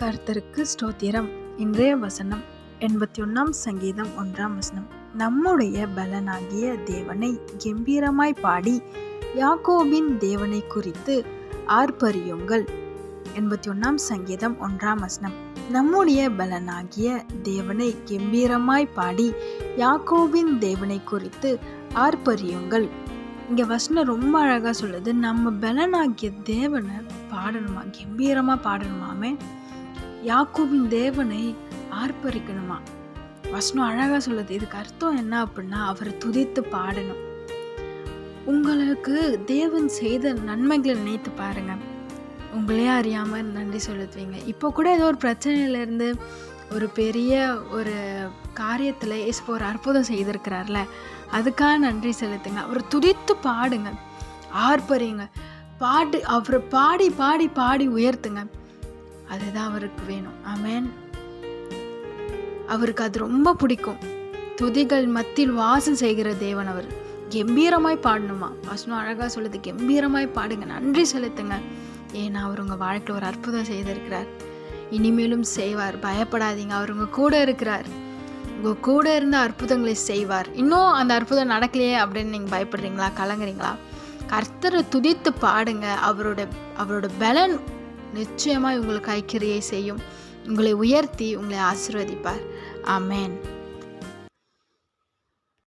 கர்த்தருக்கு ஸ்தோத்திரம். இன்றைய வசனம் 81 சங்கீதம் 1 நம்முடைய பலனாகிய தேவனை கெம்பீரமாய் பாடி யாக்கோபின் தேவனை குறித்து ஆர்ப்பரியுங்கள். 81 சங்கீதம் 1 நம்முடைய பலனாகிய தேவனை கெம்பீரமாய் பாடி யாக்கோபின் தேவனை குறித்து ஆர்ப்பரியுங்கள். இங்க வசனம் ரொம்ப அழகா சொல்லுது. நம்ம பலனாகிய தேவனை பாடணுமா, கம்பீரமா பாடணுமாமே, யாக்கோபின் தேவனை ஆர்ப்பரிக்கணுமா. வசனம் அழகா சொல்லுது. இதுக்கு அர்த்தம் என்ன அப்படின்னா, அவரை துதித்து பாடணும். உங்களுக்கு தேவன் செய்த நன்மைகளை நினைத்து பாருங்க. உங்களே அறியாம நன்றி செலுத்துவீங்க. இப்போ கூட ஏதோ ஒரு பிரச்சனையில இருந்து ஒரு பெரிய ஒரு காரியத்துல ஏசு ஒரு அற்புதம் செய்திருக்கிறார்ல, அதுக்காக நன்றி செலுத்துங்க. அவரை துதித்து பாடுங்க, ஆர்ப்பரிங்க, பாடு அவரை பாடி பாடி பாடி உயர்த்துங்க. அதுதான் அவருக்கு வேணும். ஆமென். அவருக்கு அது ரொம்ப பிடிக்கும். துதிகள் மத்தியில் வாசம் செய்கிற தேவன் அவர். கம்பீரமாய் பாடணுமா. வசனம் அழகா சொல்லுது, கம்பீரமாய் பாடுங்க, நன்றி செலுத்துங்க. ஏன்னா அவர் உங்க வாழ்க்கையில் ஒரு அற்புதம் செய்திருக்கிறார், இனிமேலும் செய்வார். பயப்படாதீங்க, அவர் உங்க கூட இருக்கிறார். உங்க கூட இருந்த அற்புதங்களை செய்வார். இன்னும் அந்த அற்புதம் நடக்கலையே அப்படின்னு நீங்க பயப்படுறீங்களா, கலங்குறீங்களா? கர்த்தரை துதித்து பாடுங்க. அவரோட பலன் நிச்சயமாய் உங்களுக்கு ஐக்கிரியை செய்யும். உங்களை உயர்த்தி உங்களை ஆசீர்வதிப்பார். ஆமென்.